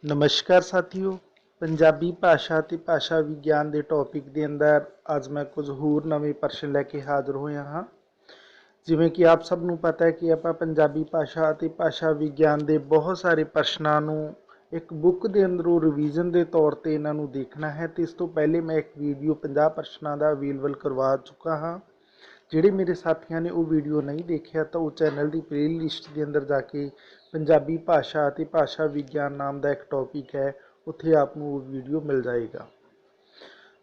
नमस्कार साथियों। पंजाबी भाषा ते भाषा विज्ञान के टॉपिक के अंदर अज मैं कुछ होर नवे प्रश्न लैके हाज़र होया हाँ। जिमें कि आप सबनों पता है कि आप पंजाबी भाषा ते भाषा विज्ञान के बहुत सारे प्रश्नों नूं एक बुक के अंदरों रिवीजन के तौर पर इन्हों देखना है। तो इस तो पहले मैं एक वीडियो 50 प्रश्नों का अवेलेबल करवा चुका हाँ। ਜਿਹੜੇ मेरे साथियों ने वो वीडियो नहीं देखा तो वो चैनल की प्ले लिस्ट के अंदर जाके पंजाबी भाषा ते भाषा विज्ञान नाम का एक टॉपिक है, उत्थे आपको वो वीडियो मिल जाएगा।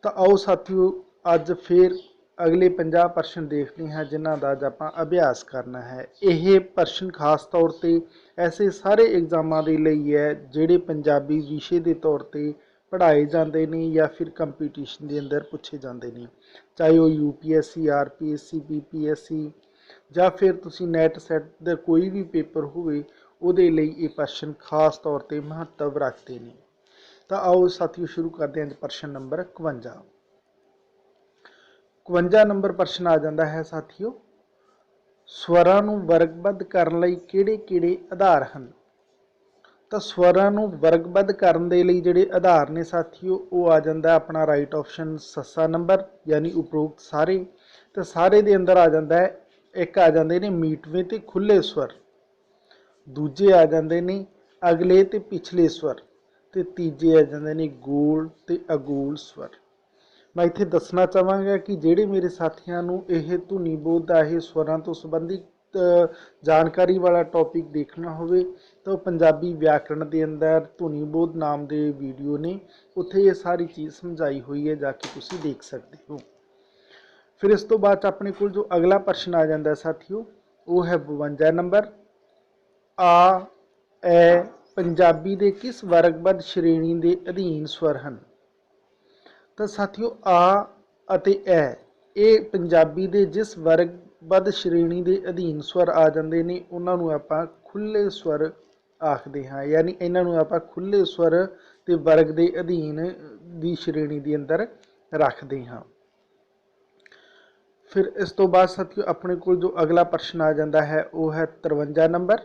तो आओ साथियों अज फिर अगले 50 प्रश्न देखते हैं जिन्हों का अज आप अभ्यास करना है। यह प्रश्न खास तौर पर ऐसे सारे एग्जामों के लिए है जोड़े पंजाबी विषय के तौर पर पढ़ाए जाते हैं या फिर कंपीटीशन के अंदर पूछे जाते हैं, चाहे वो UPSC RPSC PPSC या फिर तुसी नैट सैट का कोई भी पेपर होवे उहदे लई ये प्रश्न खास तौर पर महत्व रखते हैं। तो आओ साथियों शुरू करते हैं प्रश्न नंबर 51। 51 नंबर प्रश्न आ जाता है साथियों, स्वरां नूं वर्गबद्ध करन लई किहड़े-किहड़े आधार हैं। तो स्वरां नूं वर्गबद्ध करन दे लई जिहड़े आधार ने साथियों वो आ जाता है अपना राइट ऑप्शन सस्सा नंबर यानी उपरोक्त सारे। तो सारे दे अंदर आ जाता है एक आ जाते हैं मीटवें ते खुले स्वर, दूजे आ जाते हैं अगले ते पिछले स्वर, ते तीजे आ जाते हैं गोल ते अगोल स्वर। मैं इत्थे दसना चाहांगा कि जिहड़े मेरे साथियों नूं यह धुनीबोध दा यह स्वरां तो संबंधित जानकारी वाला टॉपिक देखना होवे तो पंजाबी व्याकरण के अंदर धुनीबोध नाम के वीडियो ने उत्थे ये सारी चीज़ समझाई हुई है, जाके तुसीं देख सकते हो। फिर इस तो बाद अपने को जो अगला प्रश्न आ जाता है साथियों वो है 52 नंबर, आ ए पंजाबी के किस वर्गबद्ध श्रेणी के अधीन स्वर हैं। तो साथियों आ अते ए ये पंजाबी के जिस वर्गबद्ध श्रेणी के अधीन स्वर आ जाते हैं उन्होंने आपां खुले स्वर आखते हाँ, यानी इन्हों आप खुले स्वर के वर्ग के अधीन की श्रेणी के अंदर रखते हाँ। फिर इस तो बाद साथियों अपने को जो अगला प्रश्न आ जाता है वो है 53 नंबर।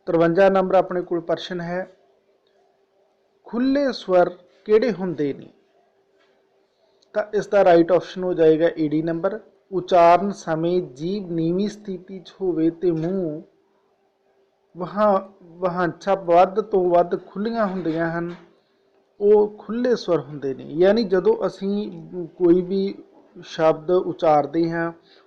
53 नंबर अपने को प्रश्न है, खुले स्वर किहड़े हुंदे ने। तो इसका राइट ऑप्शन हो जाएगा AD नंबर। उचारण समय जीभ नीवी स्थिति च होवे ते मूँह वहांछा वध तो वध खुलियां हुंदियां हन, वो खुले स्वर हुंदे ने। यानी जदों असीं कोई भी शब्द उचारते हैं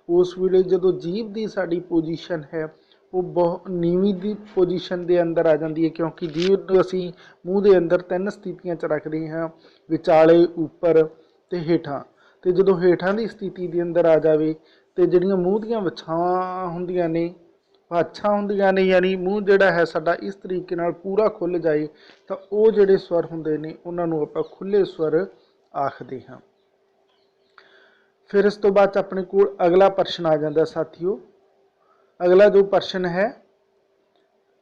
उस वेले जो जीभ की साड़ी पोजीशन है वो बहुत नीवी की पोजीशन के अंदर आ जाती है, क्योंकि जीभ असी मूँह के अंदर 3 स्थितियां च रखते हैं, विचाले उपर ते हेठां। तो जो हेठां की स्थिति के अंदर आ जाए तो जिहड़ियां मूँह दीयां वछावां हुंदियां ने भाछां हुंदियां ने, यानी मूँह जिहड़ा है साडा इस तरीके नाल पूरा खुल जाए तो वो जिहड़े स्वर हुंदे ने उन्हां नूं आपां खुले स्वर आखदे हां। फिर इस तो बाद अपने को अगला प्रश्न आ जाता साथियों। अगला जो प्रश्न है,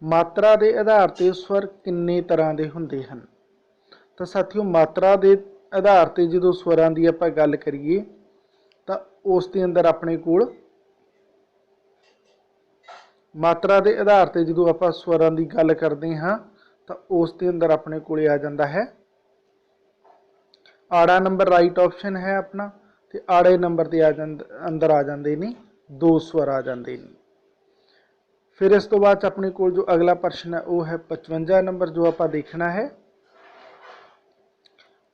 मात्रा के आधार पर स्वर किन्ने तरह के हुंदे हन। तो साथियों मात्रा के आधार पर जो स्वरां की आपां गल करिए तो उस दे अंदर अपने को मात्रा के आधार पर जो आप स्वरां की गल करते हाँ तो उस दे अंदर अपने को आ जाता है आड़ा नंबर राइट ऑप्शन है अपना। तो आड़े नंबर के अंदर आ जाते हैं 2 स्वर आ जाते हैं। फिर इस तो बाद अपने को जो अगला प्रश्न है वह है 55 नंबर जो आप देखना है।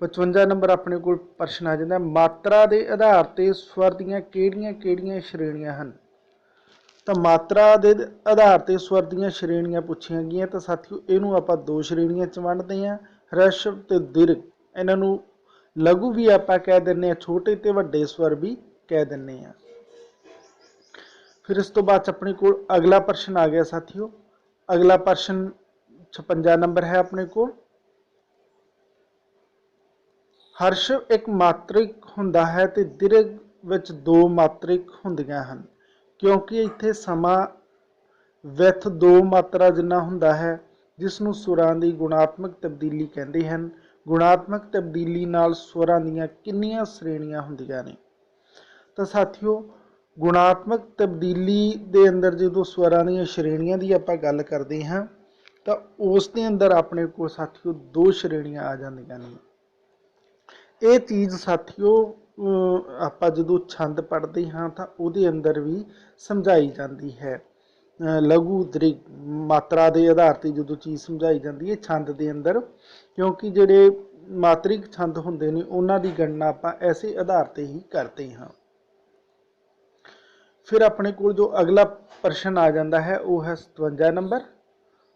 55 नंबर अपने को प्रश्न आ जाता है, मात्रा के आधार पर स्वर दीयां किहड़ियां श्रेणियां हैं। तो मात्रा के आधार पर स्वर दीयां श्रेणियां पूछियां गईयां। तो साथियों इनू आप 2 श्रेणियां च वंडदे हैं, ह्रस्व ते दीर्घ। इन्हों लघु भी आप कह दें, छोटे ते वड्डे स्वर भी कह दें। फिर इस तो बाद अपने को अगला प्रश्न आ गया साथियों। अगला प्रश्न 56 नंबर है अपने को, हर्षव एक मात्रिक हुंदा है ते दीर्घ विच 2 मात्रिक हुंदियां हन, क्योंकि इत्थे समा विथ 2 मात्रा जिन्ना हुंदा है, जिसनूं सुरां दी गुणात्मक तब्दीली कहते हैं। गुणात्मक तब्दीली नाल स्वरां दीयां किन्नियां श्रेणियां हुंदियां ने। तो साथियों गुणात्मक तब्दीली के अंदर जो स्वरां दीयां श्रेणियां की आप गल करते हैं ਤਾਂ ਉਸ ਦੇ ਅੰਦਰ ਆਪਣੇ ਕੋਲ ਸਾਥੀਓ ਦੋ ਸ਼੍ਰੇਣੀਆਂ ਆ ਜਾਂਦੀਆਂ ਨੇ। ਇਹ ਚੀਜ਼ ਸਾਥੀਓ ਆਪਾਂ ਜਦੋਂ ਛੰਦ ਪੜ੍ਹਦੇ ਹਾਂ ਤਾਂ ਉਹਦੇ ਅੰਦਰ ਵੀ ਸਮਝਾਈ ਜਾਂਦੀ ਹੈ। ਲਘੂ ਦ੍ਰਿਗ ਮਾਤਰਾ ਦੇ ਆਧਾਰ ਤੇ ਜਦੋਂ ਚੀਜ਼ ਸਮਝਾਈ ਜਾਂਦੀ ਹੈ ਛੰਦ ਦੇ ਅੰਦਰ, ਕਿਉਂਕਿ ਜਿਹੜੇ ਮਾਤਰਿਕ ਛੰਦ ਹੁੰਦੇ ਨੇ ਉਹਨਾਂ ਦੀ ਗਣਨਾ ਆਪਾਂ ਐਸੇ ਆਧਾਰ ਤੇ ਹੀ ਕਰਦੇ ਹਾਂ। ਫਿਰ ਆਪਣੇ ਕੋਲ ਜੋ ਅਗਲਾ ਪ੍ਰਸ਼ਨ ਆ ਜਾਂਦਾ ਹੈ ਉਹ ਹੈ 57 ਨੰਬਰ।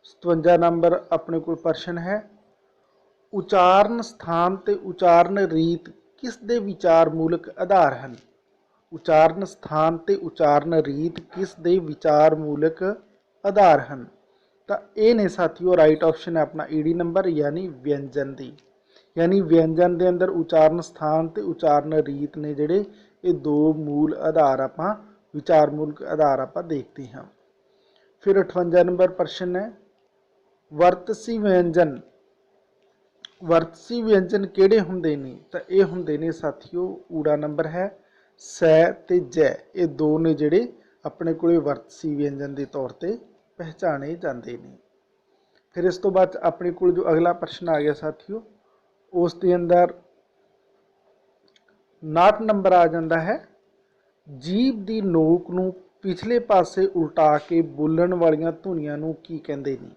57 ਨੰਬਰ ਆਪਣੇ ਕੋਲ ਪ੍ਰਸ਼ਨ ਹੈ, ਉਚਾਰਨ ਸਥਾਨ ਤੇ ਉਚਾਰਨ ਰੀਤ ਕਿਸ ਦੇ ਵਿਚਾਰ ਮੂਲਕ ਆਧਾਰ ਹਨ। ਉਚਾਰਨ ਸਥਾਨ ਤੇ ਉਚਾਰਨ ਰੀਤ ਕਿਸ ਦੇ ਵਿਚਾਰ ਮੂਲਕ ਆਧਾਰ ਹਨ। ਤਾਂ ਇਹ ਨੇ ਸਾਥੀਓ ਰਾਈਟ ਆਪਸ਼ਨ ਹੈ ਆਪਣਾ ਈਡੀ ਨੰਬਰ, ਯਾਨੀ ਵਿਅੰਜਨ ਦੀ। यानी व्यंजन के अंदर उचारण स्थान ते उचारण रीत ने जिहड़े ये दो मूल आधार आपां विचार मूलक आधार आपां देखते हैं। फिर 58 नंबर प्रश्न है, वर्तसी व्यंजन। वर्तसी व्यंजन किहड़े हुंदे ने? तां ये हुंदे ने साथियों ऊड़ा नंबर है सै ते जै, ये दो ने जिहड़े अपने कोले वर्तसी व्यंजन के तौर पर पहचाने जाते हैं। फिर इस तो बाद अपने कोल जो अगला प्रश्न आ गया साथियों उस दे अंदर 59 नंबर आ जाता है, जीभ की नोक नूं पिछले पासे उल्टा के बोलण वालियां धुनियां नूं की कहंदे ने?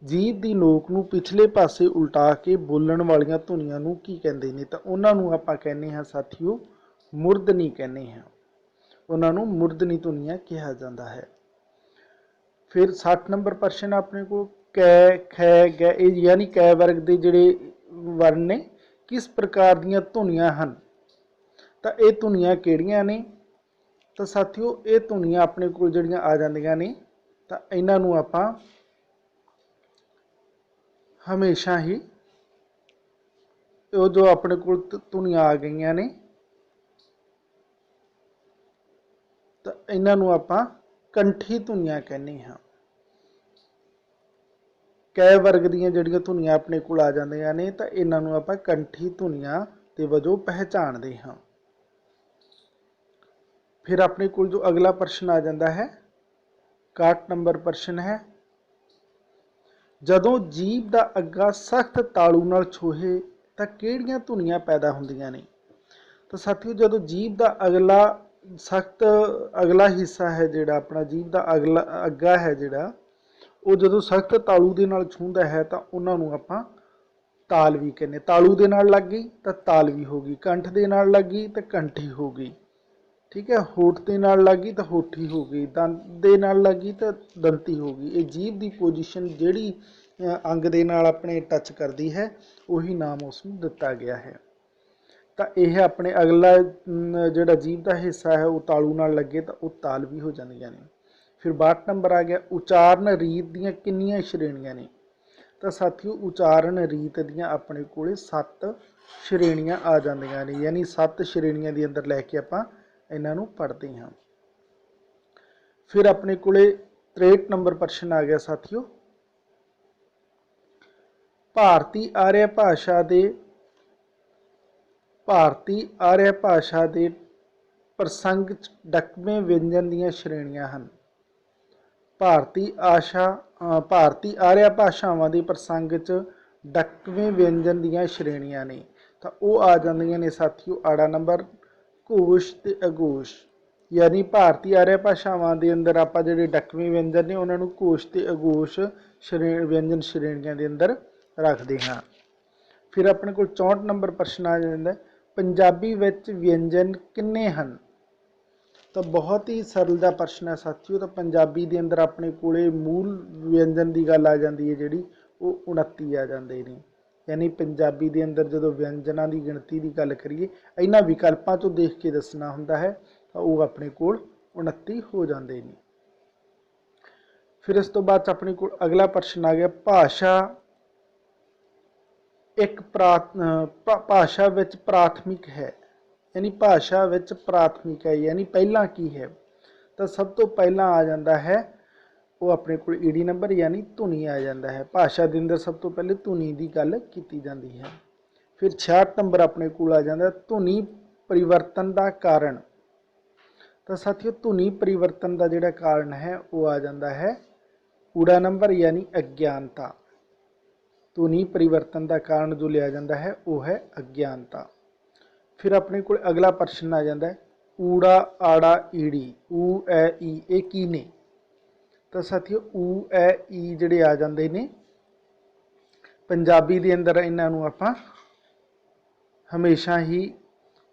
जीभ की नोक नूं पिछले पासे उल्टा के बोलण वालियां धुनियां नूं की कहंदे ने? तां उन्हां नूं आपां कहने हैं साथियों मुर्दनी कहने हैं, उन्हां नूं मुर्दनी धुनियां कहा जाता है। फिर 60 नंबर प्रश्न अपने को कै खै गै यानी कै वर्ग के जिहड़े वर्ण ने किस प्रकार दीयां धुनियां हन। तो ये धुनियां किहड़ियां ने? तो साथियों ये धुनियां अपने कोल जिहड़ियां आ जांदियां ने तो इन्हां नूं आपां हमेशा ही जो अपने कोल धुनियां आ गईयां ने तो इन्हां नूं आपां कंठी धुनियां कहने हां। कै वर्ग दीयां जिहड़ियां धुनियां अपने कोल आ जांदियां ने तो इन्हां नूं आपां कंठी धुनियां दे वजों पहचानदे हां। फिर अपने कोल जो अगला प्रश्न आ जाता है 61 नंबर प्रश्न है, जदों जीभ दा अग्गा सख्त तालू नाल छोहे तां किहड़ियां धुनियां पैदा हुंदियां ने? तो साथियों जदों जीभ दा अगला सख्त अगला हिस्सा है जिहड़ा अपना जीभ दा अगला अग्गा है जिहड़ा वो जदों सख्त तालू दे नाल छूंहदा है तो उन्होंने आपां तालवी कहने। तालू दे नाल लग गई तो तालवी हो गई, कंठ दे नाल लग गई तो कंठी हो गई, ठीक है, होठ दे नाल लग गई तो होठी हो गई, दंत दे नाल लग गई तो दंती हो गई। ये जीभ की पोजीशन जिहड़ी अंग दे नाल अपने टच करती है उही नाम उसनूं दिता गया है। तो यह अपने अगला जिहड़ा जीभ का हिस्सा है वो तालू नाल लगे तो वो तालवी हो जांदियां ने। फिर 62 नंबर आ गया, उचारण रीत दीयां कितनियां श्रेणियां ने? तो साथियों उचारण रीत दीयां अपने कोले 7 श्रेणियां आ जांदियां ने, यानी 7 श्रेणियां दे अंदर लैके आपां इन्हां नूं पढ़ते हैं। फिर अपने कोले 63 नंबर प्रश्न आ गया साथियों, भारती आर्य भाषा दे प्रसंग डकवें व्यंजन दीयां श्रेणियां हन। भारती आर्य भाषावां दे प्रसंग च डकवें व्यंजन दीयां श्रेणियां ने। तो वो आ जांदियां ने साथियों आड़ा नंबर घोष ते अघोष, यानी भारतीय आर्य भाषावां दे अंदर आपां जिहड़े डकवें व्यंजन ने उन्हां नूं घोष ते अघोष व्यंजन श्रेणियां दे अंदर रखते हैं। फिर अपने कोल 64 नंबर प्रश्न आ जाता है, पंजाबी विच व्यंजन किन्ने हन? तो बहुत ही सरल दा प्रश्न है साथियों। तो पंजाबी दे अंदर अपने कोले मूल व्यंजन की गल आ जाती है जिहड़ी वो 29 आ जाते हैं, यानी पंजाबी दे अंदर जो व्यंजनों की गिणती की गल करिए इन्हां विकल्पों चों देख के दसना हुंदा है तो वो अपने कोल 29 हो जाते हैं। फिर इस तो बाद अपने कोल अगला प्रश्न आ गया, भाषा एक भाषा विच प्राथमिक है, यानी भाषा विच प्राथमिक है यानी पहला की है? तो सब तो पहला आ जाता है वो अपने को ईडी नंबर यानी धुनी आ जाता है। भाषा के अंदर सब तो पहले धुनी की गल की जाती है। फिर 66 नंबर अपने को आ जाता है धुनी परिवर्तन का कारण। तो साथियों धुनी परिवर्तन का जोड़ा कारण है वो आ जाता है ऊड़ा नंबर यानी अज्ञानता। ਧੁਨੀ परिवर्तन का कारण जो लिया जाता है वो है अज्ञानता। फिर अपने को अगला प्रश्न आ जाता है ऊड़ा आड़ा ईड़ी ऊ ए ई ये की ने। तो साथियों ऊ ए ई जिहड़े आ जाते हैं पंजाबी के अंदर इन्हों आपां हमेशा ही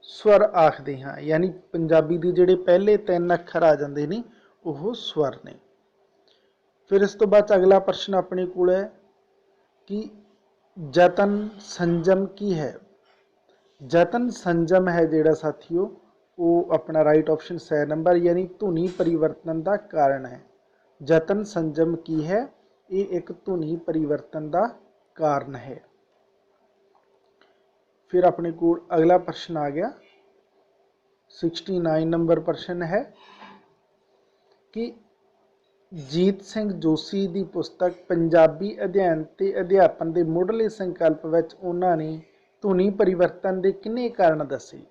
स्वर आखते हाँ, यानी पंजाबी के जिहड़े पहले 3 अखर आ जाते हैं वो स्वर ने। फिर इस तो बाद अगला प्रश्न अपने को है कि जतन संजम की है। जतन संजम है जिहड़ा साथियों वो अपना राइट ऑप्शन 6 नंबर यानी धुनी परिवर्तन का कारण है। जतन संजम की है ये एक धुनी परिवर्तन का कारण है। फिर अपने को अगला प्रश्न आ गया 69 नंबर प्रश्न है कि जीत सिंह जोशी की पुस्तक पंजाबी अध्ययन ते अध्यापन के मुढ़ले संकल्प विच उन्होंने धुनी परिवर्तन के किन्ने कारण दसे।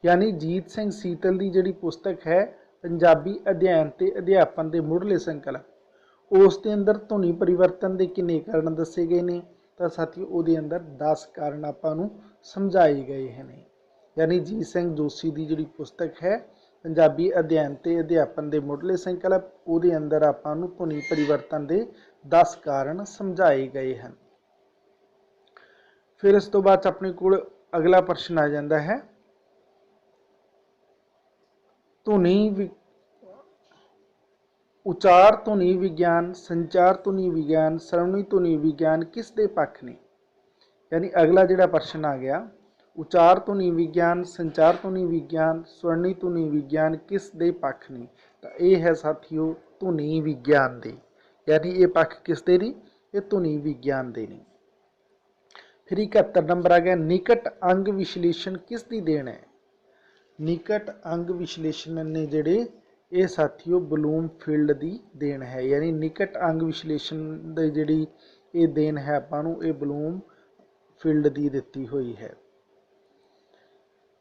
यानी जीत सिंह सीतल की जिहड़ी पुस्तक है पंजाबी अध्ययन ते अध्यापन के मुढ़ले संकल्प उस दे अंदर धुनी परिवर्तन के किन्ने कारण दसे गए ने। तो साथियों वो अंदर 10 कारण आपां नूं समझाए गए हैं। यानी जीत सिंह जोशी की जिहड़ी पुस्तक है पंजाबी अध्ययन ते अध्यापन के मुढ़ले संकल्प वो अंदर आपां नूं धुनी परिवर्तन के 10 कारण समझाए गए हैं। फिर इस तो बाद अपने को अगला प्रश्न आ जाता है धुनी उचार धुनी विज्ञान संचार धुनी विज्ञान श्रवणी धुनी विज्ञान किस दे पक्ष ने। यानी अगला जिहड़ा प्रश्न आ गया उचार धुनी विज्ञान संचार धुनी विज्ञान स्वर्णी धुनी विज्ञान किस दे पक्ष ने। तो ये है साथियों धुनी विज्ञान दे। यानी ये पक्ष किस दे ने ये धुनी विज्ञान दे ने। फिर 71 नंबर आ गया निकट अंग विश्लेषण किस दी देन है। निकट अंग विश्लेषण ने जिहड़े ये साथियों ब्लूमफील्ड की देन है। यानी निकट अंग विश्लेषण की जिहड़ी ये देन है आपां नूं ये ब्लूमफील्ड की दिती हुई है।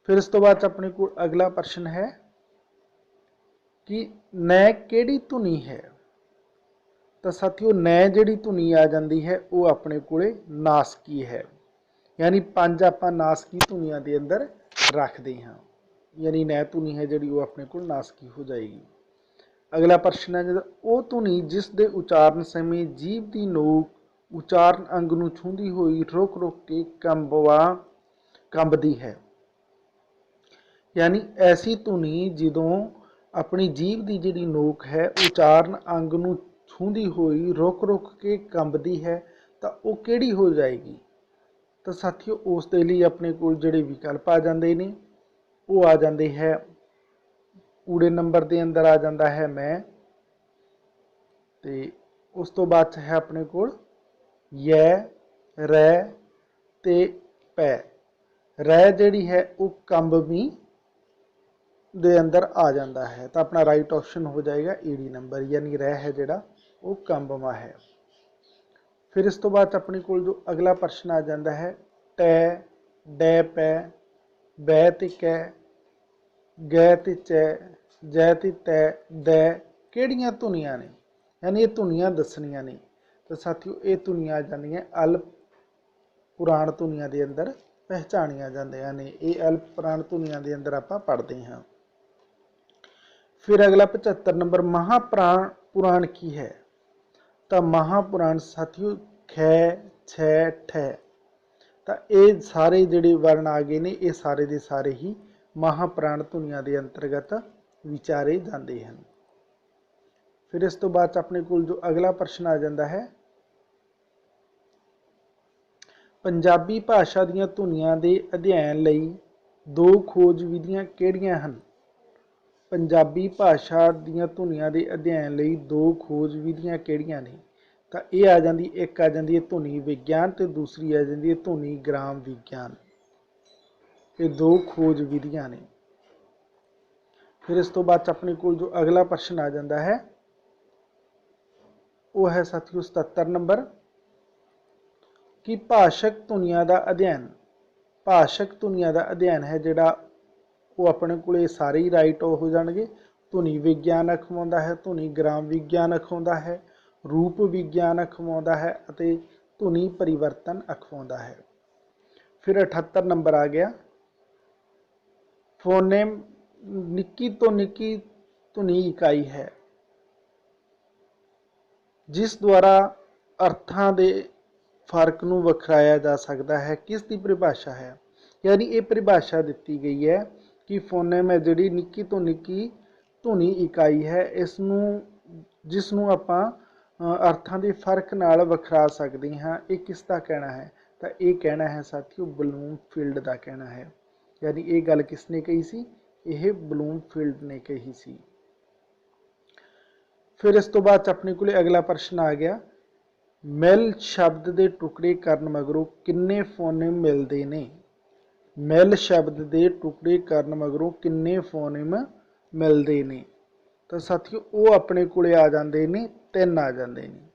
फिर इस तो बाद अपने को अगला प्रश्न है कि नै केड़ी धुनी है। तो साथियों नै जिहड़ी धुनी आ जाती है वो अपने को नासकी है। यानी 5 आपां नासकी धुनियां के अंदर रखते हाँ। यानी नै धुनी है जिहड़ी वो अपने को नासकी हो जाएगी। अगला प्रश्न है वो धुनी जिस दे उचारण समय जीभ की नोक उचारण अंग नूं छूंदी हुई रुक रुक के कंबदी है। यानी ऐसी धुनी जदों अपनी जीभ की जिहड़ी नोक है उचारण अंग नूं छूंदी हुई रुक रुक के कंबदी है तो वो किहड़ी हो जाएगी। तो साथियों उस दे लई अपने कोल जिहड़े विकल्प आ जाते हैं वो आ जाते हैं ऊड़े नंबर के अंदर आ जाता है मैं ते उस तो बाद है अपने कोल यै रै ते पै। रै जिहड़ी है वो कंबमी दे अंदर आ जाता है। तो अपना राइट ऑप्शन हो जाएगा ईडी नंबर यानी रै है जिहड़ा वो कंबमा है। फिर इस तो बाद अपने कोल जो अगला प्रश्न आ जाता है टै डै पै बै ते कै गै ते चै जै ते तै दै किहड़ियां धुनियां ने। यानी ये धुनियां दसनियां ने। तो साथियों ये धुनियां आ जांदियां अल्प पुराण धुनियां के अंदर पहचानिया जांदियां ने। ये अल्प पुराण धुनियां के अंदर आपां पढ़ते हैं। फिर अगला 75 नंबर महापुराण पुराण की है। तो महापुराण साथियों खै छै ठै। तो ये सारे जिहड़े वर्ण आ गए ने ये सारे के सारे ही महापुराण धुनियां के अंतर्गत विचारे जाते हैं। फिर इस तो बाद अपने को जो अगला प्रश्न आ जाता है पंजाबी भाषा दीयां धुनियां दे अध्ययन लई 2 खोज विधियां किहड़ियां हन। पंजाबी भाषा दीयां धुनियां दे अध्ययन लई 2 खोज विधियां किहड़ियां ने। तो ये आ जाती एक आ जाती है धुनी विज्ञान तो दूसरी आ जाती है धुनी ग्राम विज्ञान। ये 2 खोज विधियां ने। फिर इस तो बाद अपने को जो अगला प्रश्न आ जाता है वो है साथियों 77 नंबर कि भाषक धुनियां का अध्ययन भाषक धुनियां का अध्ययन है जिहड़ा वो अपने को सारे ही राइट हो जाएंगे। धुनी विज्ञान अखवाउंदा है धुनी ग्राम विज्ञान अखवाउंदा है रूप विज्ञान अखवाउंदा है अते धुनी परिवर्तन अखवाउंदा है। फिर 78 नंबर आ गया, फोनेम निक्की तो निक्की धुनी इकाई है जिस द्वारा अर्थां दे फर्क नूं वखराया जा सकता है, किस दी परिभाषा है। यानी ये परिभाषा दी गई है कि फोनेम है जिहड़ी निक्की तो निक्की धुनी इकाई है, इसनूं जिसनूं आपां अर्थां दे फर्क नाल वखरा सकते हाँ। ये किसका कहना है, तो ये कहना है साथियों ब्लूमफील्ड का कहना है। यानी ये गल किसने कही सी, यह ब्लूमफील्ड ने कही सी। फिर इस तो बाद अपने को अगला प्रश्न आ गया, मिल शब्द के टुकड़े करन मगरों किन्ने फोनेम मिलते ने। मिल शब्द के टुकड़े करन मगरों किन्ने फोनेम मिलते ने, तो साथियों वो अपने को आ जाते ने 3 आ जाते हैं।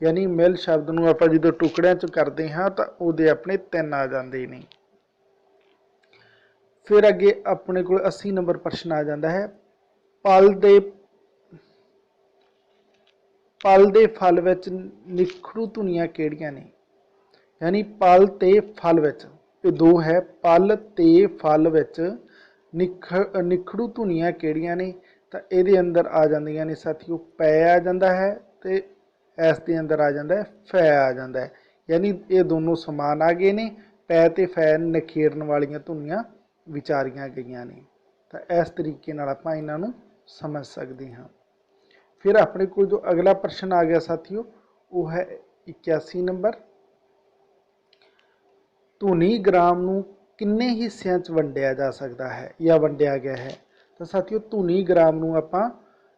यानी मिल शब्द नूं आपां जो टुकड़ियां च करते हाँ तो वो अपने 3 आ जाते हैं। फिर अगे अपने को 80 नंबर प्रश्न आ जाता है, पल दे फल विच निखड़ू धुनियां किहड़ियां ने। यानी पल ते फल विच ये 2 है, पल ते फल विच निखड़ू धुनियां किहड़ियां ने, तो ये अंदर आ जांदियां ने साथियों पै आ जाता है, तो इस दे अंदर आ जाता है फै आ जाता है। यानी ये दोनों समान आ गए ने, पै ते फै नखेरन वालियां धुनियां विचारियां गईयां ने। तो इस तरीके नाल आपां इन्हां नूं समझ सकते हाँ। फिर अपने को जो अगला प्रश्न आ गया साथियों वो है 81 नंबर, धुनी ग्राम नूं किन्ने हिस्सों च वंडिया जा सकता है या वंडिया गया है। तो साथियों धुनी ग्राम नूं आपां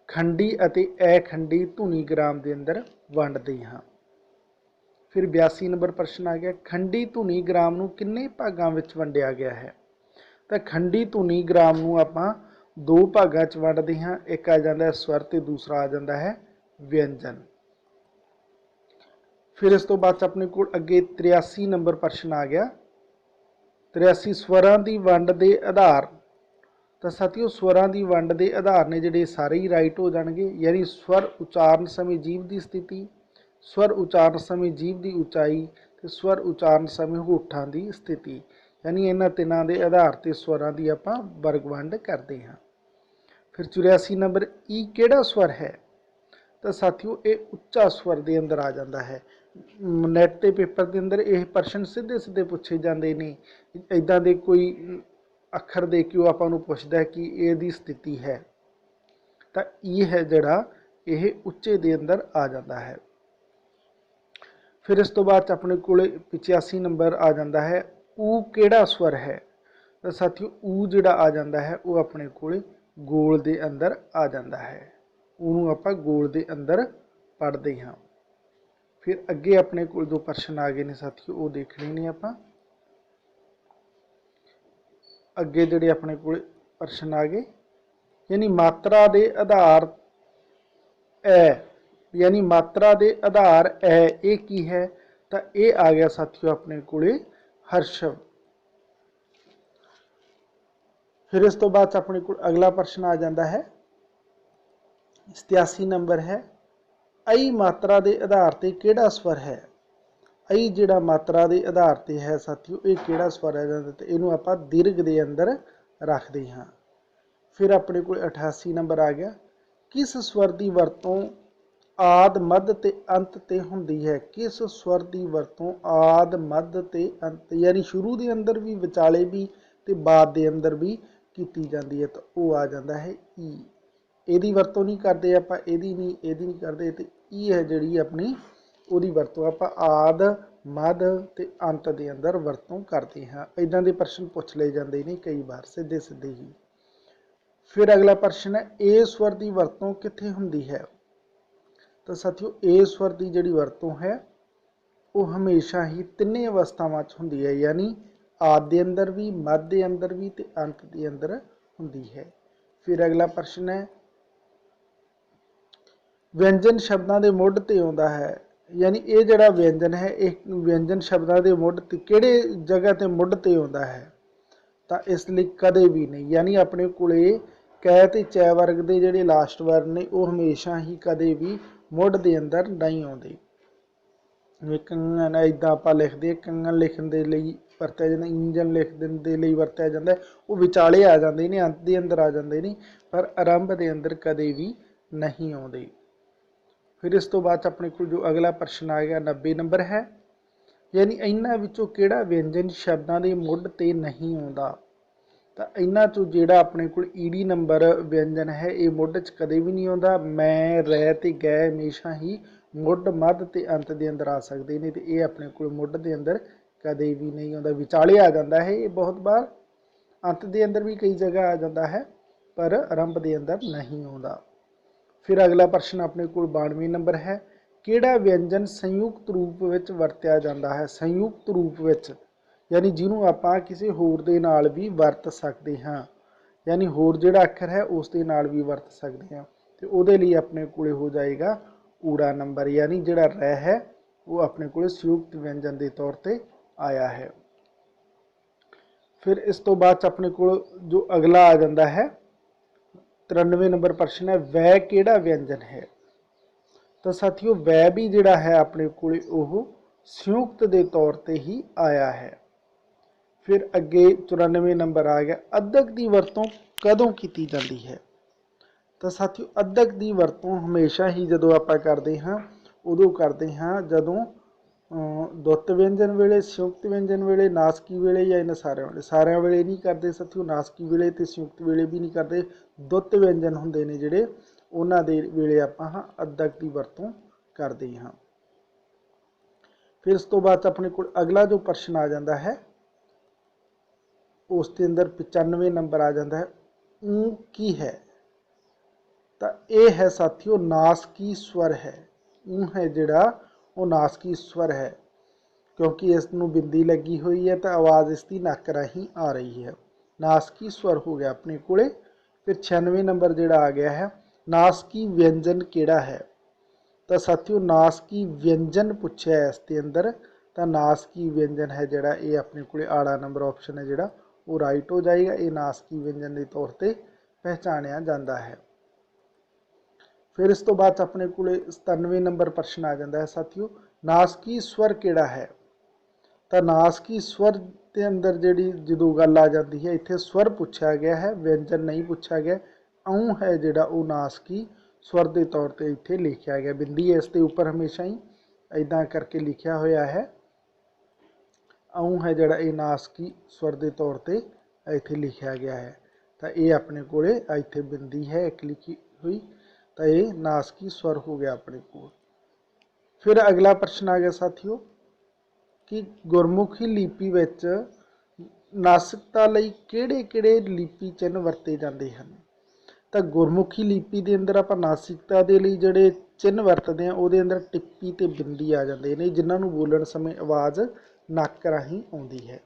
खंडी अते अखंडी धुनी ग्राम के अंदर वंडते हाँ। फिर 82 नंबर प्रश्न आ गया, खंडी धुनी ग्राम नूं किन्ने भागां विच वंडिया गया है। तो खंडी धुनी ग्राम नूं आपां 2 भागां च वंडते हाँ, एक आ जाता है स्वर ते दूसरा आ जाता है व्यंजन। फिर इस तो बाद अपने को अगे 83 नंबर प्रश्न आ गया, 83 स्वरां दी वंड दे आधार। तो साथियों स्वरां दी वंड दे आधार ने जिहड़े सारे ही राइट हो जाएंगे। यानी स्वर उचारण समय जीव की स्थिति, स्वर उचारण समय जीव की उचाई, तो स्वर उचारण समय होठां की स्थिति। यानी इन्हां तिन्हां दे आधार ते स्वरां दी आपां वर्ग वंड करते हैं। फिर 84 नंबर ई किहड़ा स्वर है। तो साथियों ये उच्चा स्वर के अंदर आ जाता है। नैट के पेपर के अंदर यह प्रश्न सीधे सीधे पूछे जाते हैं, इदा के कोई अखर दे के आपां नूं पुछदा है कि ये स्थिति है, तो ई है जिहड़ा यह उच्चे के अंदर आ जाता है। फिर इस तो बाद अपने को 85 नंबर आ जाता है, ऊ किहड़ा स्वर है। तो साथियों ऊ जिहड़ा आ जाता है वो अपने को गोल के अंदर आ जाता है, उन्होंने आपां गोल के अंदर पढ़ते हाँ। फिर अगे अपने को जो प्रश्न आ गए ने साथियों वो देखने ने आपां। अगे जिहड़े अपने को प्रश्न आ गए, यानी मात्रा के आधार ए, यानी मात्रा के आधार ए ये की है। तो ये आ गया साथियों अपने को हर्षव। फिर इस तो बाद अपने को अगला प्रश्न आ जाता है 87 नंबर है, आई मात्रा के आधार पर किहड़ा स्वर है। आई जिहड़ा मात्रा के आधार पर है साथियों ये किहड़ा स्वर है, तो इनू आपां दीर्घ के अंदर रखते हाँ। फिर अपने को 88 नंबर आ गया, किस स्वर की वरतों आद मध ते अंत ते हुंदी है। किस स्वर की वरतों आद मध ते अंत, यानी शुरू के अंदर भी विचाले भी ते बाद के अंदर भी की जाती है, तो वो आ जाता है ई। ਇਹਦੀ ਵਰਤੋਂ नहीं करते ਆਪਾਂ, ਇਹਦੀ नहीं करते, तो ई है ਜਿਹੜੀ अपनी ਉਹਦੀ ਵਰਤੋਂ ਆਪਾਂ ਆਦ ਮਧ ਤੇ ਅੰਤ ਦੇ ਅੰਦਰ ਵਰਤੋਂ ਕਰਦੇ ਹਾਂ। ਇਦਾਂ ਦੇ ਪ੍ਰਸ਼ਨ ਪੁੱਛ ਲਏ ਜਾਂਦੇ ਨੇ ਕਈ ਵਾਰ ਸਿੱਧੇ ਸਿੱਧੇ ਹੀ। फिर अगला प्रश्न है, ए स्वर की वरतों कित्थे हुंदी है। तो साथियों ए स्वर की जिहड़ी वरतों है वो हमेशा ही तिन्ने अवस्थावां च हुंदी है, यानी आद दे अंदर भी, मध दे अंदर भी ते अंत दे अंदर हुंदी है। फिर अगला प्रश्न है, व्यंजन शब्दों के मुढ़ ते आउंदा है। यानी ये जिहड़ा व्यंजन है एक व्यंजन शब्दों के मुढ़ ते किहड़े जगह ते मुढ़ ते आउंदा है। तो इसलिए कदे भी नहीं, यानी अपने कोले कै ते चै वर्ग के जिहड़े लास्ट वर्ग ने वो हमेशा ही कदे भी ਮੁੱਢ ਦੇ ਅੰਦਰ ਨਹੀਂ ਆਉਂਦੇ। ਜਿਵੇਂ ਕੰਗਣ ਇੱਦਾਂ ਆਪਾਂ ਲਿਖਦੇ, ਕੰਗਣ ਲਿਖਣ ਦੇ ਲਈ ਵਰਤਿਆ ਜਾਂਦਾ, ਇੰਜਨ ਲਿਖਣ ਦੇ ਲਈ ਵਰਤਿਆ ਜਾਂਦਾ, ਉਹ ਵਿਚਾਲੇ ਆ ਜਾਂਦੇ ਨੇ, ਅੰਤ ਦੇ ਅੰਦਰ ਆ ਜਾਂਦੇ ਨੇ, ਪਰ ਆਰੰਭ ਦੇ ਅੰਦਰ ਕਦੇ ਵੀ ਨਹੀਂ ਆਉਂਦੇ। ਫਿਰ ਇਸ ਤੋਂ ਬਾਅਦ ਆਪਣੇ ਕੋਲ ਜੋ ਅਗਲਾ ਪ੍ਰਸ਼ਨ ਆ ਗਿਆ 90 ਨੰਬਰ ਹੈ, ਯਾਨੀ ਇਹਨਾਂ ਵਿੱਚੋਂ ਕਿਹੜਾ ਵਿਅੰਜਨ ਸ਼ਬਦਾਂ ਦੇ ਮੁੱਢ ਤੇ ਨਹੀਂ ਆਉਂਦਾ। ਤਾਂ ਇਹਨਾਂ ਚੋਂ ਜਿਹੜਾ ਆਪਣੇ ਕੋਲ ਈਡੀ ਨੰਬਰ ਵਿਅੰਜਨ ਹੈ ਇਹ ਮੁੱਢ 'ਚ ਕਦੇ ਵੀ ਨਹੀਂ ਆਉਂਦਾ। ਮੈਂ, ਰਹਿ ਤੇ ਗਏ ਹਮੇਸ਼ਾ ਹੀ ਮੁੱਢ, ਮੱਧ ਤੇ ਅੰਤ ਦੇ ਅੰਦਰ ਆ ਸਕਦੇ ਨੇ, ਤੇ ਇਹ ਆਪਣੇ ਕੋਲ ਮੁੱਢ ਦੇ ਅੰਦਰ ਕਦੇ ਵੀ ਨਹੀਂ ਆਉਂਦਾ, ਵਿਚਾਲੇ ਆ ਜਾਂਦਾ ਹੈ ਇਹ ਬਹੁਤ ਵਾਰ, ਅੰਤ ਦੇ ਅੰਦਰ ਵੀ ਕਈ ਜਗ੍ਹਾ ਆ ਜਾਂਦਾ ਹੈ, ਪਰ ਆਰੰਭ ਦੇ ਅੰਦਰ ਨਹੀਂ ਆਉਂਦਾ। ਫਿਰ ਅਗਲਾ ਪ੍ਰਸ਼ਨ ਆਪਣੇ ਕੋਲ 92 ਨੰਬਰ ਹੈ, ਕਿਹੜਾ ਵਿਅੰਜਨ ਸੰਯੁਕਤ ਰੂਪ ਵਿੱਚ ਵਰਤਿਆ ਜਾਂਦਾ ਹੈ। ਸੰਯੁਕਤ ਰੂਪ ਵਿੱਚ ਯਾਨੀ ਜਿਹਨੂੰ ਆਪਾਂ ਕਿਸੇ ਹੋਰ ਦੇ ਨਾਲ ਵੀ ਵਰਤ ਸਕਦੇ ਹਾਂ, ਯਾਨੀ ਹੋਰ ਜਿਹੜਾ ਅੱਖਰ ਹੈ ਉਸ ਦੇ ਨਾਲ ਵੀ ਵਰਤ ਸਕਦੇ ਹਾਂ, ਤੇ ਉਹਦੇ ਲਈ ਆਪਣੇ ਕੋਲੇ ਹੋ ਜਾਏਗਾ ਊੜਾ ਨੰਬਰ, ਯਾਨੀ ਜਿਹੜਾ ਰਹਿ ਹੈ ਉਹ ਆਪਣੇ ਕੋਲੇ ਸੰਯੁਕਤ ਵਿਅੰਜਨ ਦੇ ਤੌਰ ਤੇ ਆਇਆ ਹੈ। ਫਿਰ ਇਸ ਤੋਂ ਬਾਅਦ ਆਪਣੇ ਕੋਲ ਜੋ ਅਗਲਾ ਆ ਜਾਂਦਾ ਹੈ 93 ਨੰਬਰ ਪ੍ਰਸ਼ਨ ਹੈ, ਵੈ ਕਿਹੜਾ ਵਿਅੰਜਨ ਹੈ। ਤਾਂ ਸਾਥੀਓ ਵੈ ਵੀ ਜਿਹੜਾ ਹੈ ਆਪਣੇ ਕੋਲੇ ਉਹ ਸੰਯੁਕਤ ਦੇ ਤੌਰ ਤੇ ਹੀ ਆਇਆ ਹੈ। ਫਿਰ ਅੱਗੇ 94 ਨੰਬਰ ਆ ਗਿਆ, ਅੱਧਕ ਦੀ ਵਰਤੋਂ ਕਦੋਂ ਕੀਤੀ ਜਾਂਦੀ ਹੈ। ਤਾਂ ਸਾਥੀਓ ਅੱਧਕ ਦੀ ਵਰਤੋਂ ਹਮੇਸ਼ਾ ਹੀ ਜਦੋਂ ਆਪਾਂ ਕਰਦੇ ਹਾਂ ਉਦੋਂ ਕਰਦੇ ਹਾਂ ਜਦੋਂ ਦੁੱਤ ਵਿਅੰਜਨ ਵੇਲੇ, ਸੰਯੁਕਤ ਵਿਅੰਜਨ ਵੇਲੇ, ਨਾਸਕੀ ਵੇਲੇ, ਜਾਂ ਇਹਨਾਂ ਸਾਰਿਆਂ ਵੇਲੇ ਨਹੀਂ ਕਰਦੇ ਸਾਥੀਓ। ਨਾਸਕੀ ਵੇਲੇ ਤੇ ਸੰਯੁਕਤ ਵੇਲੇ ਵੀ ਨਹੀਂ ਕਰਦੇ, ਦੁੱਤ ਵਿਅੰਜਨ ਹੁੰਦੇ ਨੇ ਜਿਹੜੇ ਉਹਨਾਂ ਦੇ ਵੇਲੇ ਆਪਾਂ ਅੱਧਕ ਦੀ ਵਰਤੋਂ ਕਰਦੇ ਹਾਂ। ਫਿਰ ਇਸ ਤੋਂ ਬਾਅਦ ਆਪਣੇ ਕੋਲ ਅਗਲਾ ਜੋ ਪ੍ਰਸ਼ਨ ਆ ਜਾਂਦਾ ਹੈ ਉਸ ਦੇ ਅੰਦਰ 95 ਨੰਬਰ ਆ ਜਾਂਦਾ ਹੈ, ਊ ਕੀ ਹੈ। ਤਾਂ ਇਹ ਹੈ ਸਾਥੀਓ ਨਾਸਕੀ ਸਵਰ ਹੈ। ਊ ਹੈ ਜਿਹੜਾ ਉਹ ਨਾਸਕੀ ਸਵਰ ਹੈ, ਕਿਉਂਕਿ ਇਸ ਨੂੰ ਬਿੰਦੀ ਲੱਗੀ ਹੋਈ ਹੈ ਤਾਂ ਆਵਾਜ਼ ਇਸ ਦੀ ਨੱਕ ਰਾਹੀਂ ਆ ਰਹੀ ਹੈ, ਨਾਸਕੀ ਸਵਰ ਹੋ ਗਿਆ ਆਪਣੇ ਕੋਲੇ। ਫਿਰ 96 ਨੰਬਰ ਜਿਹੜਾ ਆ ਗਿਆ ਹੈ, ਨਾਸਕੀ ਵਿਅੰਜਨ ਕਿਹੜਾ ਹੈ। ਤਾਂ ਸਾਥੀਓ ਨਾਸਕੀ ਵਿਅੰਜਨ ਪੁੱਛਿਆ ਇਸ ਦੇ ਅੰਦਰ, ਤਾਂ ਨਾਸਕੀ ਵਿਅੰਜਨ ਹੈ ਜਿਹੜਾ ਇਹ ਆਪਣੇ ਕੋਲੇ ਆੜਾ ਨੰਬਰ ਆਪਸ਼ਨ ਹੈ ਜਿਹੜਾ ਉਹ ਰਾਈਟ ਹੋ ਜਾਏਗਾ। ਇਹ ਨਾਸਕੀ ਵਿਅੰਜਨ ਦੇ ਤੌਰ ਤੇ ਪਹਿਚਾਣਿਆ ਜਾਂਦਾ ਹੈ। ਫਿਰ ਇਸ ਤੋਂ ਬਾਅਦ ਆਪਣੇ ਕੋਲੇ 97 ਨੰਬਰ ਪ੍ਰਸ਼ਨ ਆ ਜਾਂਦਾ ਹੈ ਸਾਥੀਓ, ਨਾਸਕੀ ਸਵਰ ਕਿਹੜਾ ਹੈ। ਤਾਂ ਨਾਸਕੀ ਸਵਰ ਦੇ ਅੰਦਰ ਜਿਹੜੀ ਜਦੋਂ ਗੱਲ ਆ ਜਾਂਦੀ ਹੈ ਇੱਥੇ ਸਵਰ ਪੁੱਛਿਆ ਗਿਆ ਹੈ, ਵਿਅੰਜਨ ਨਹੀਂ ਪੁੱਛਿਆ ਗਿਆ। ਊ ਹੈ ਜਿਹੜਾ ਉਹ ਨਾਸਕੀ ਸਵਰ ਦੇ ਤੌਰ ਤੇ ਇੱਥੇ ਲਿਖਿਆ ਗਿਆ, ਬਿੰਦੀ ਇਸ ਦੇ ਉੱਪਰ ਹਮੇਸ਼ਾ ਹੀ ਇੱਦਾਂ ਕਰਕੇ ਲਿਖਿਆ ਹੋਇਆ ਹੈ। ਊ ਹੈ ਜਿਹੜਾ ਇਹ ਨਾਸਕੀ ਸਵਰ ਦੇ ਤੌਰ ਤੇ ਇੱਥੇ ਲਿਖਿਆ ਗਿਆ ਹੈ, ਤਾਂ ਇਹ ਆਪਣੇ ਕੋਲੇ ਇੱਥੇ ਬਿੰਦੀ ਹੈ ਇੱਕ ਲਿਖੀ ਹੋਈ, ਤਾਂ ਇਹ ਨਾਸਕੀ ਸਵਰ ਹੋ ਗਿਆ ਆਪਣੇ ਕੋਲ। ਫਿਰ ਅਗਲਾ ਪ੍ਰਸ਼ਨ ਆ ਗਿਆ ਸਾਥੀਓ ਕਿ ਗੁਰਮੁਖੀ ਲਿਪੀ ਵਿੱਚ ਨਾਸਿਕਤਾ ਲਈ ਕਿਹੜੇ ਕਿਹੜੇ ਲਿਪੀ ਚਿੰਨ੍ਹ ਵਰਤੇ ਜਾਂਦੇ ਹਨ। ਤਾਂ ਗੁਰਮੁਖੀ ਲਿਪੀ ਦੇ ਅੰਦਰ ਆਪਾਂ ਨਾਸਿਕਤਾ ਦੇ ਲਈ ਜਿਹੜੇ ਚਿੰਨ੍ਹ ਵਰਤਦੇ ਹਾਂ ਉਹਦੇ ਅੰਦਰ ਟਿੱਪੀ ਤੇ ਬਿੰਦੀ ਆ ਜਾਂਦੇ ਨੇ, ਜਿਨ੍ਹਾਂ ਨੂੰ ਬੋਲਣ ਸਮੇਂ ਆਵਾਜ਼ ਨੱਕ ਰਾਹੀਂ ਆਉਂਦੀ ਹੈ।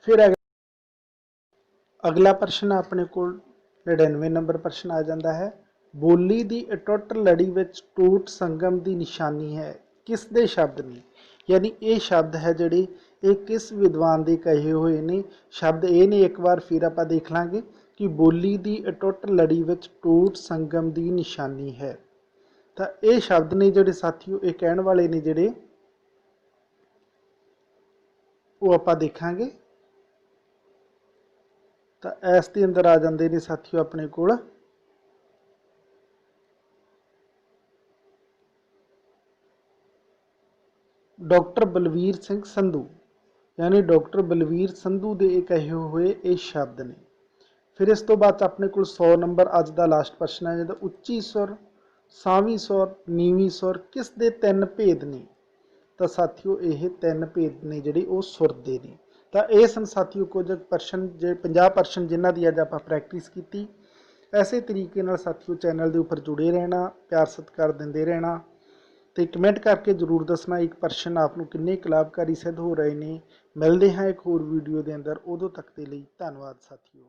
ਫਿਰ ਅਗਲਾ ਪ੍ਰਸ਼ਨ ਆਪਣੇ ਕੋਲ 99 ਨੰਬਰ ਪ੍ਰਸ਼ਨ ਆ ਜਾਂਦਾ ਹੈ, ਬੋਲੀ ਦੀ ਅਟੁੱਟ ਲੜੀ ਵਿੱਚ ਟੂਟ ਸੰਗਮ ਦੀ ਨਿਸ਼ਾਨੀ ਹੈ, ਕਿਸ ਦੇ ਸ਼ਬਦ ਨੇ। ਯਾਨੀ ਇਹ ਸ਼ਬਦ ਹੈ ਜਿਹੜੇ ਇਹ ਕਿਸ ਵਿਦਵਾਨ ਦੇ ਕਹੇ ਹੋਏ ਨੇ। ਸ਼ਬਦ ਇਹ ਨੇ, ਇੱਕ ਵਾਰ ਫਿਰ ਆਪਾਂ ਦੇਖ ਲਾਂਗੇ ਕਿ ਬੋਲੀ ਦੀ ਅਟੁੱਟ ਲੜੀ ਵਿੱਚ ਟੂਟ ਸੰਗਮ ਦੀ ਨਿਸ਼ਾਨੀ ਹੈ। ਤਾਂ ਇਹ ਸ਼ਬਦ ਨੇ ਜਿਹੜੇ ਸਾਥੀਓ ਇਹ ਕਹਿਣ ਵਾਲੇ ਨੇ ਜਿਹੜੇ ਉਹ ਆਪਾਂ ਦੇਖਾਂਗੇ। ਤਾਂ ਇਸ ਦੇ ਅੰਦਰ ਆ ਜਾਂਦੇ ਨੇ ਸਾਥੀਓ ਆਪਣੇ ਕੋਲ ਡਾਕਟਰ ਬਲਵੀਰ ਸਿੰਘ ਸੰਧੂ, यानी डॉक्टर बलवीर संधू के कहे हुए ये शब्द ने। फिर इस तो बाद अपने को 100 नंबर अज का लास्ट प्रश्न है जो उच्ची सुर, सावी सुर, नीवी सुर किस दे 3 भेद ने। तो साथियों ये 3 भेद ने जिहड़े वो सुर दे ने। तो ये सन साथियों कुछ प्रश्न जो 50% जिन्हों की अज आप प्रैक्टिस की। ऐसे तरीके नाल साथियों चैनल के उपर जुड़े रहना, प्यार सत्कार देंदे रहना तो कमेंट करके जरूर दसना एक प्रश्न आपको किन्ने लाभकारी सिद्ध हो रहे हैं। मिलते हैं एक होर वीडियो के अंदर, उदों तक के लिए धन्यवाद साथियों।